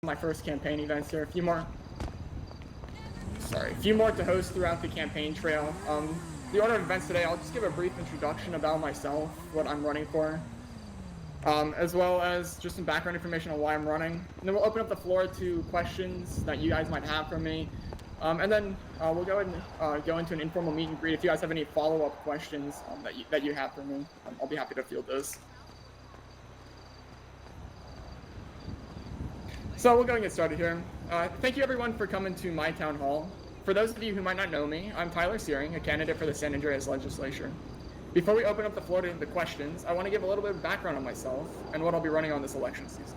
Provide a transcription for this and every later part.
my first campaign events here. A few more to host throughout the campaign trail. The order of events today, I'll just give a brief introduction about myself, what I'm running for, as well as just some background information on why I'm running. And then we'll open up the floor to questions that you guys might have for me. And then we'll go ahead and go into an informal meet and greet. If you guys have any follow-up questions that you have for me, I'll be happy to field those. So we'll go and get started here. Thank you everyone for coming to my town hall. For those of you who might not know me, I'm Tyler Syring, a candidate for the San Andreas legislature. Before we open up the floor to the questions, I want to give a little bit of background on myself and what I'll be running on this election season.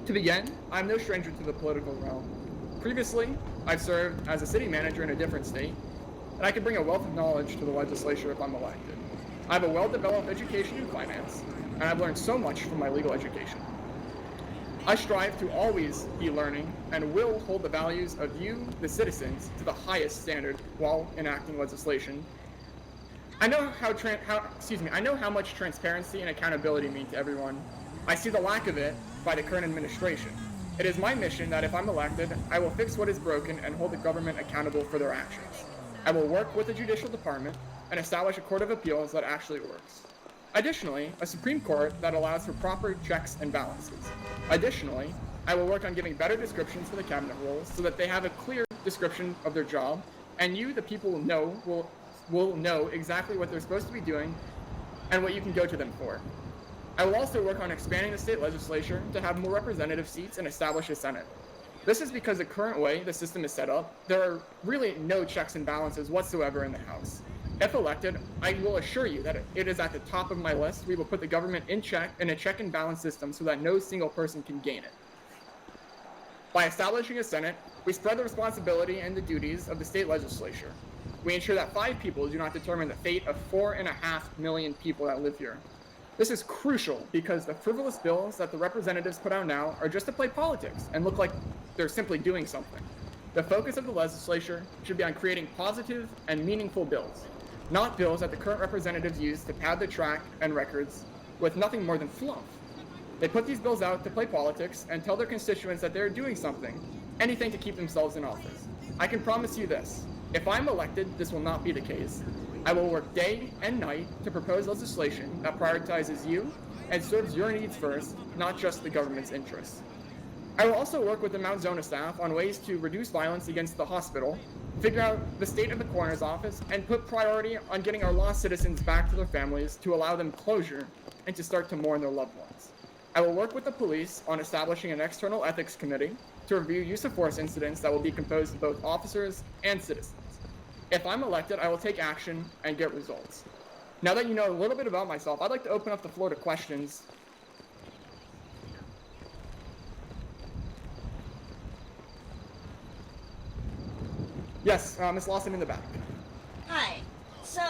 To begin, I'm no stranger to the political realm. Previously, I've served as a city manager in a different state, and I can bring a wealth of knowledge to the legislature if I'm elected. I have a well-developed education in finance, and I've learned so much from my legal education. I strive to always be learning and will hold the values of you, the citizens, to the highest standard while enacting legislation. I know how much transparency and accountability mean to everyone. I see the lack of it by the current administration. It is my mission that if I'm elected, I will fix what is broken and hold the government accountable for their actions. I will work with the judicial department and establish a court of appeals that actually works. Additionally, a Supreme Court that allows for proper checks and balances. Additionally, I will work on giving better descriptions for the cabinet roles so that they have a clear description of their job, and you, the people, will know exactly what they're supposed to be doing and what you can go to them for. I will also work on expanding the state legislature to have more representative seats and establish a Senate. This is because the current way the system is set up, there are really no checks and balances whatsoever in the House. If elected, I will assure you that it is at the top of my list. We will put the government in a check and balance system so that no single person can gain it. By establishing a Senate, we spread the responsibility and the duties of the state legislature. We ensure that 5 people do not determine the fate of 4.5 million people that live here. This is crucial because the frivolous bills that the representatives put out now are just to play politics and look like they're simply doing something. The focus of the legislature should be on creating positive and meaningful bills, not bills that the current representatives use to pad the track and records with nothing more than fluff. They put these bills out to play politics and tell their constituents that they're doing something, anything to keep themselves in office. I can promise you this, if I'm elected, this will not be the case. I will work day and night to propose legislation that prioritizes you and serves your needs first, not just the government's interests. I will also work with the Mount Zona staff on ways to reduce violence against the hospital, figure out the state of the coroner's office, and put priority on getting our lost citizens back to their families to allow them closure and to start to mourn their loved ones. I will work with the police on establishing an external ethics committee to review use of force incidents that will be composed of both officers and citizens. If I'm elected, I will take action and get results. Now that you know a little bit about myself, I'd like to open up the floor to questions. Yes, Ms. Lawson in the back. Hi. So,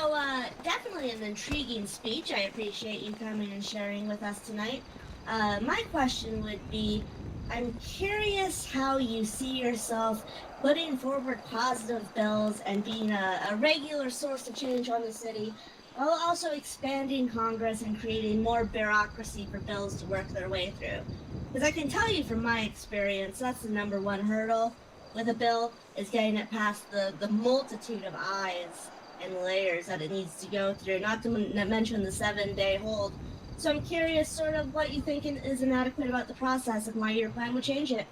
definitely an intriguing speech. I appreciate you coming and sharing with us tonight. My question would be, I'm curious how you see yourself putting forward positive bills and being a regular source of change on the city, while also expanding Congress and creating more bureaucracy for bills to work their way through. Because I can tell you from my experience, that's the number one hurdle with a bill, is getting it past the multitude of eyes and layers that it needs to go through, not to mention the 7-day hold. So I'm curious sort of what you think is inadequate about the process and why your plan would change it.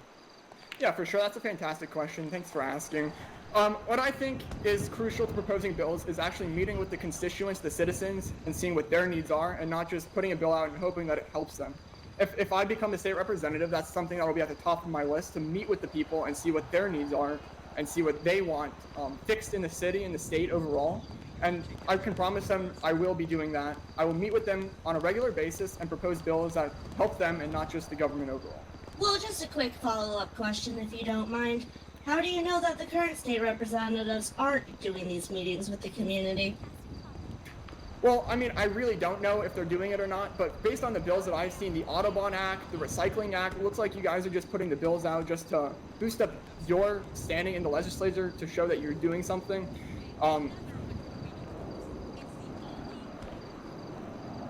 Yeah, for sure. That's a fantastic question. Thanks for asking. What I think is crucial to proposing bills is actually meeting with the constituents, the citizens, and seeing what their needs are, and not just putting a bill out and hoping that it helps them. If I become a state representative, that's something that will be at the top of my list, to meet with the people and see what their needs are and see what they want fixed in the city and the state overall. And I can promise them I will be doing that. I will meet with them on a regular basis and propose bills that help them and not just the government overall. Well, just a quick follow-up question, if you don't mind. How do you know that the current state representatives aren't doing these meetings with the community? Well, I mean, I really don't know if they're doing it or not, but based on the bills that I've seen, the Audubon Act, the Recycling Act, it looks like you guys are just putting the bills out just to boost up your standing in the legislature to show that you're doing something.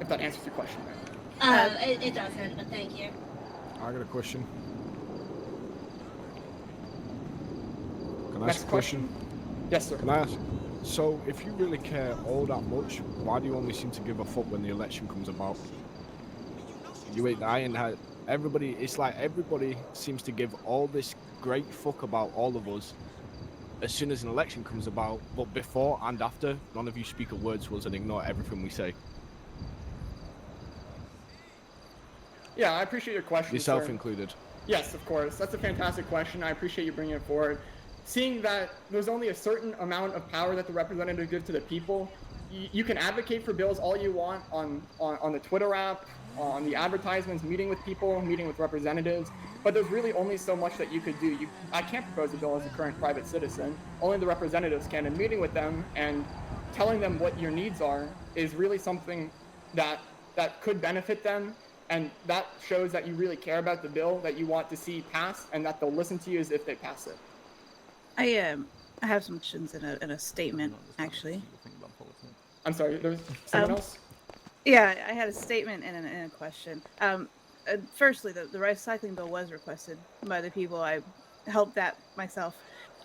If that answers your question. It doesn't, but thank you. I got a question. I ask a question? Yes, sir. Can I ask? So, if you really care all that much, why do you only seem to give a fuck when the election comes about? Everybody, it's like everybody seems to give all this great fuck about all of us as soon as an election comes about, but before and after, none of you speak a word to us and ignore everything we say. Yeah, I appreciate your question, Yourself sir. included. Yes, of course. That's a fantastic question. I appreciate you bringing it forward. Seeing that there's only a certain amount of power that the representatives give to the people, you can advocate for bills all you want on the Twitter app, on the advertisements, meeting with people, meeting with representatives, but there's really only so much that you could do. I can't propose a bill as a current private citizen. Only the representatives can, and meeting with them and telling them what your needs are is really something that could benefit them, and that shows that you really care about the bill that you want to see passed, and that they'll listen to you as if they pass it. I have some questions in a statement, actually. I'm sorry, there's someone else? Yeah, I had a statement and a question. Firstly, the recycling bill was requested by the people. I helped that myself.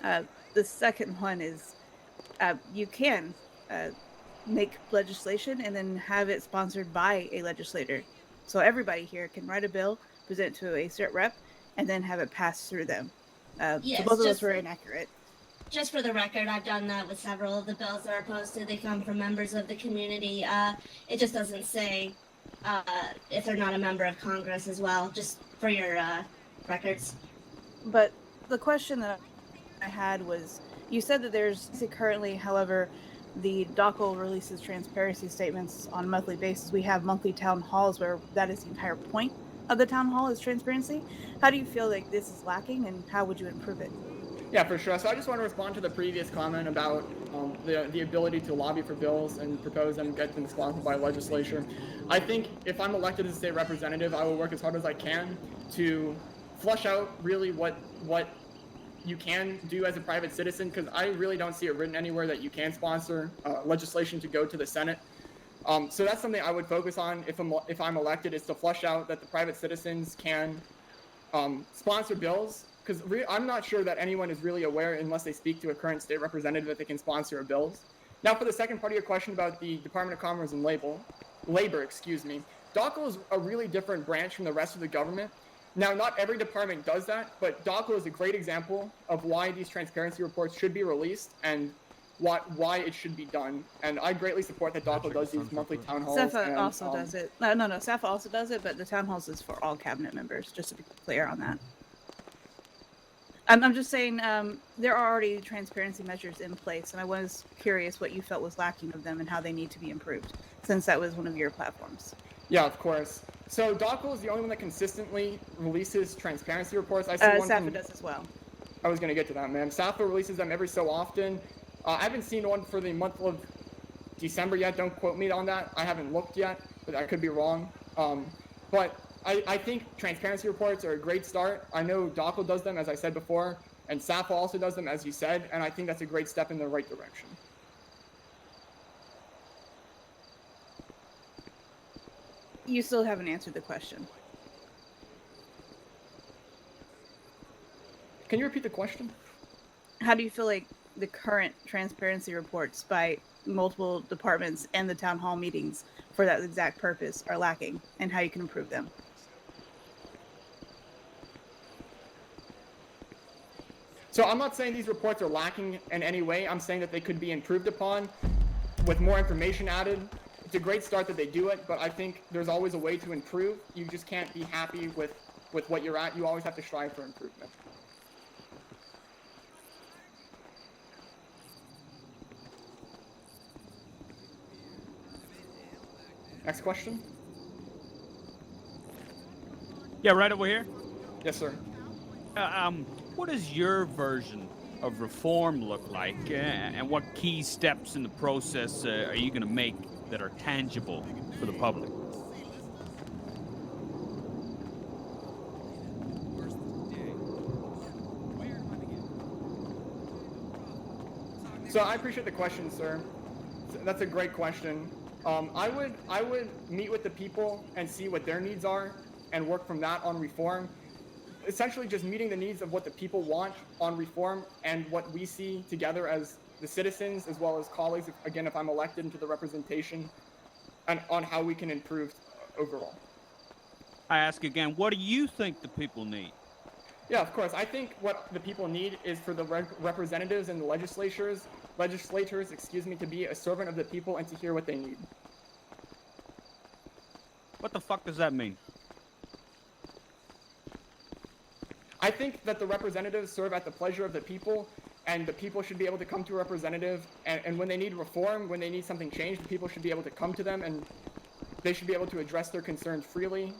The second one is you can make legislation and then have it sponsored by a legislator. So everybody here can write a bill, present it to a state rep, and then have it passed through them. Yes, so both of those were inaccurate. Just for the record, I've done that with several of the bills that are posted. They come from members of the community. It just doesn't say if they're not a member of Congress as well, just for your records. But the question that I had was, you said that there's currently, however, the DOCL releases transparency statements on a monthly basis. We have monthly town halls where that is the entire point of the town hall is transparency. How do you feel like this is lacking, and how would you improve it? Yeah, for sure. So I just want to respond to the previous comment about the ability to lobby for bills and propose them, get them sponsored by legislature. I think if I'm elected as a state representative, I will work as hard as I can to flush out really what you can do as a private citizen, because I really don't see it written anywhere that you can sponsor legislation to go to the Senate. So that's something I would focus on if I'm elected, is to flush out that the private citizens can sponsor bills, because I'm not sure that anyone is really aware, unless they speak to a current state representative, that they can sponsor bills. Now, for the second part of your question about the Department of Commerce and Labor, DOCL is a really different branch from the rest of the government. Now, not every department does that, but DOCL is a great example of why these transparency reports should be released and why it should be done. And I greatly support that DOCL does these monthly town halls. SEFA also does it. No, SEFA also does it, but the town halls is for all cabinet members, just to be clear on that. I'm just saying there are already transparency measures in place, and I was curious what you felt was lacking of them and how they need to be improved, since that was one of your platforms. Yeah, of course. So DOCL is the only one that consistently releases transparency reports. I see SAFA does as well. I was going to get to that, man. SAFA releases them every so often. I haven't seen one for the month of December yet. Don't quote me on that. I haven't looked yet, but I could be wrong. But I think transparency reports are a great start. I know DOCL does them, as I said before, and SAFA also does them, as you said, and I think that's a great step in the right direction. You still haven't answered the question. Can you repeat the question? How do you feel like the current transparency reports by multiple departments and the town hall meetings for that exact purpose are lacking, and how you can improve them? So I'm not saying these reports are lacking in any way. I'm saying that they could be improved upon with more information added. It's a great start that they do it, but I think there's always a way to improve. You just can't be happy with what you're at. You always have to strive for improvement. Next question? Yeah, right over here. Yes, sir. What does your version of reform look like, and what key steps in the process are you going to make that are tangible for the public? So I appreciate the question, sir. That's a great question. I would meet with the people and see what their needs are and work from that on reform. essentially just meeting the needs of what the people want on reform and what we see together as the citizens, as well as colleagues, again, if I'm elected into the representation, and on how we can improve overall. I ask again, what do you think the people need? Yeah, of course. I think what the people need is for the representatives and the legislators, to be a servant of the people and to hear what they need. What the fuck does that mean? I think that the representatives serve at the pleasure of the people, and the people should be able to come to a representative, and when they need reform, when they need something changed, the people should be able to come to them, and they should be able to address their concerns freely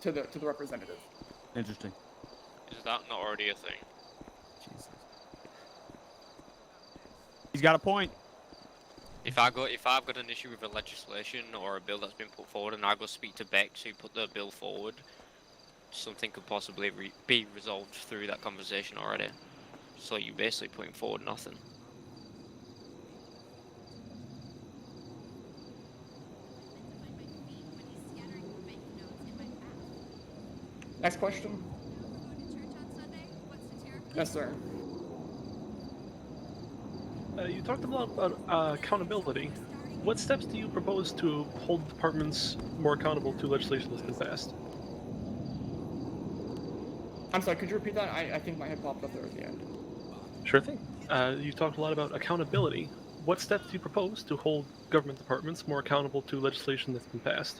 to the representative. Interesting. Is that not already a thing? Jesus. He's got a point. If I've got an issue with a legislation or a bill that's been put forward, and I go speak to Bex who put the bill forward, something could possibly be resolved through that conversation already. So you're basically putting forward nothing. Next question. Yes, sir. You talked a lot about accountability. What steps do you propose to hold departments more accountable to legislation that's been passed? I'm sorry, could you repeat that? I think my head popped up there at the end. Sure thing. You talked a lot about accountability. What steps do you propose to hold government departments more accountable to legislation that's been passed?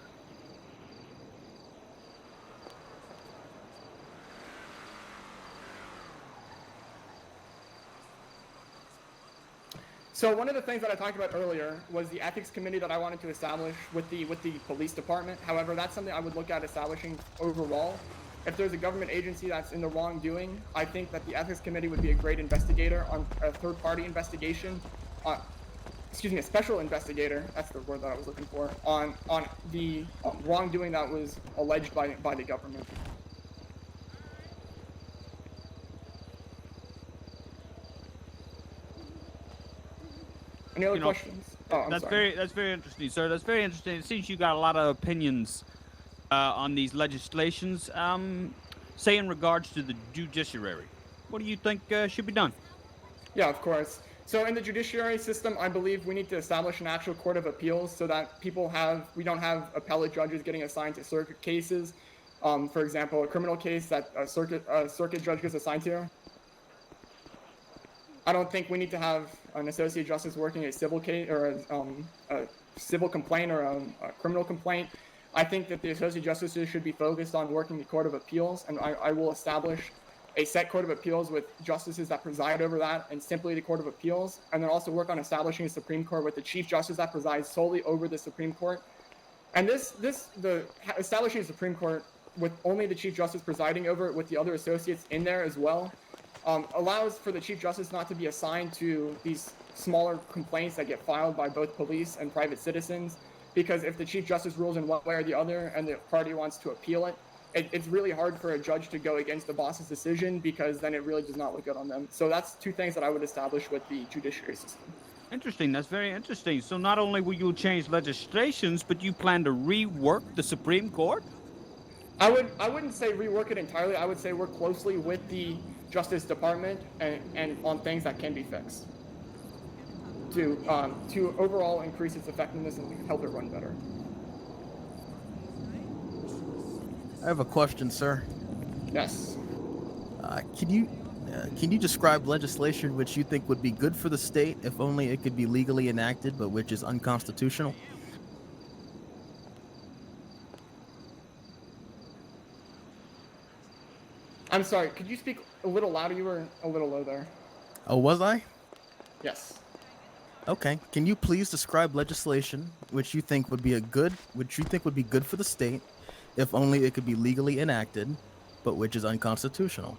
So one of the things that I talked about earlier was the ethics committee that I wanted to establish with the police department. However, that's something I would look at establishing overall. If there's a government agency that's in the wrongdoing, I think that the ethics committee would be a great investigator on a third-party investigation. A special investigator, that's the word that I was looking for, on the wrongdoing that was alleged by the government. Any other questions? Oh, I'm sorry. That's very interesting, sir. That's very interesting. It seems you got a lot of opinions on these legislations. Say in regards to the judiciary, what do you think should be done? Yeah, of course. So in the judiciary system, I believe we need to establish an actual court of appeals so that we don't have appellate judges getting assigned to circuit cases. For example, a criminal case that a circuit judge gets assigned to. I don't think we need to have an associate justice working a civil case or a civil complaint or a criminal complaint. I think that the associate justices should be focused on working the court of appeals, and I will establish a set court of appeals with justices that preside over that and simply the court of appeals, and then also work on establishing a Supreme Court with the chief justice that presides solely over the Supreme Court. And establishing a Supreme Court with only the chief justice presiding over it with the other associates in there as well allows for the chief justice not to be assigned to these smaller complaints that get filed by both police and private citizens, because if the chief justice rules in one way or the other and the party wants to appeal it, it's really hard for a judge to go against the boss's decision, because then it really does not look good on them. So that's two things that I would establish with the judiciary system. Interesting. That's very interesting. So not only will you change legislations, but you plan to rework the Supreme Court? I wouldn't say rework it entirely. I would say work closely with the Justice Department and on things that can be fixed to overall increase its effectiveness and help it run better. I have a question, sir. Yes. Can you describe legislation which you think would be good for the state if only it could be legally enacted, but which is unconstitutional? I'm sorry, could you speak a little louder? You were a little low there. Oh, was I? Yes. Okay. Can you please describe legislation which you think would be good for the state if only it could be legally enacted, but which is unconstitutional?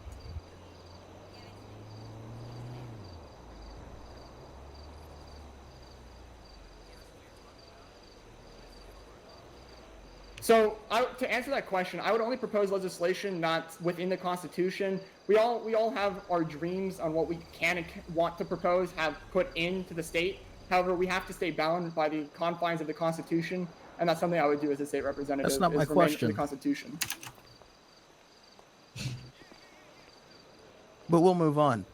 So to answer that question, I would only propose legislation not within the Constitution. We all have our dreams on what we can and want to propose, have put into the state. However, we have to stay bound by the confines of the Constitution, and that's something I would do as a state representative. That's not my remain question. to the Constitution. But we'll move on.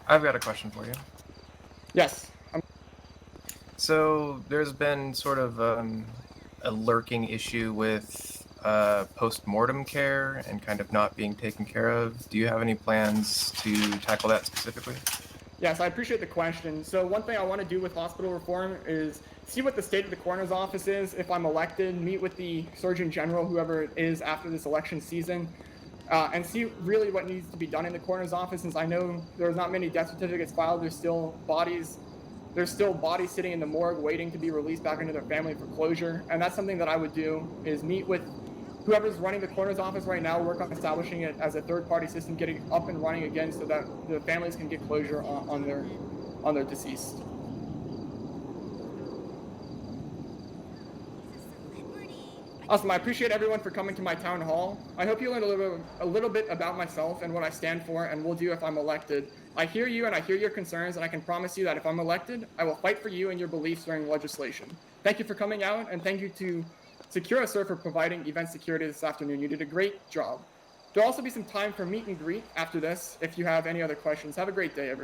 I've got a question for you. Yes. So there's been sort of a lurking issue with post-mortem care and kind of not being taken care of. Do you have any plans to tackle that specifically? Yes, I appreciate the question. So one thing I want to do with hospital reform is see what the state of the coroner's office is if I'm elected, meet with the Surgeon General, whoever it is after this election season, and see really what needs to be done in the coroner's office, since I know there's not many death certificates filed. There's still bodies sitting in the morgue waiting to be released back into their family for closure. And that's something that I would do, is meet with whoever's running the coroner's office right now, work on establishing it as a third-party system, getting it up and running again so that the families can get closure on their deceased. Awesome. I appreciate everyone for coming to my town hall. I hope you learned a little bit about myself and what I stand for and will do if I'm elected. I hear you and I hear your concerns, and I can promise you that if I'm elected, I will fight for you and your beliefs during legislation. Thank you for coming out, and thank you to SecuroServ for providing event security this afternoon. You did a great job. There'll also be some time for meet and greet after this if you have any other questions. Have a great day, everyone.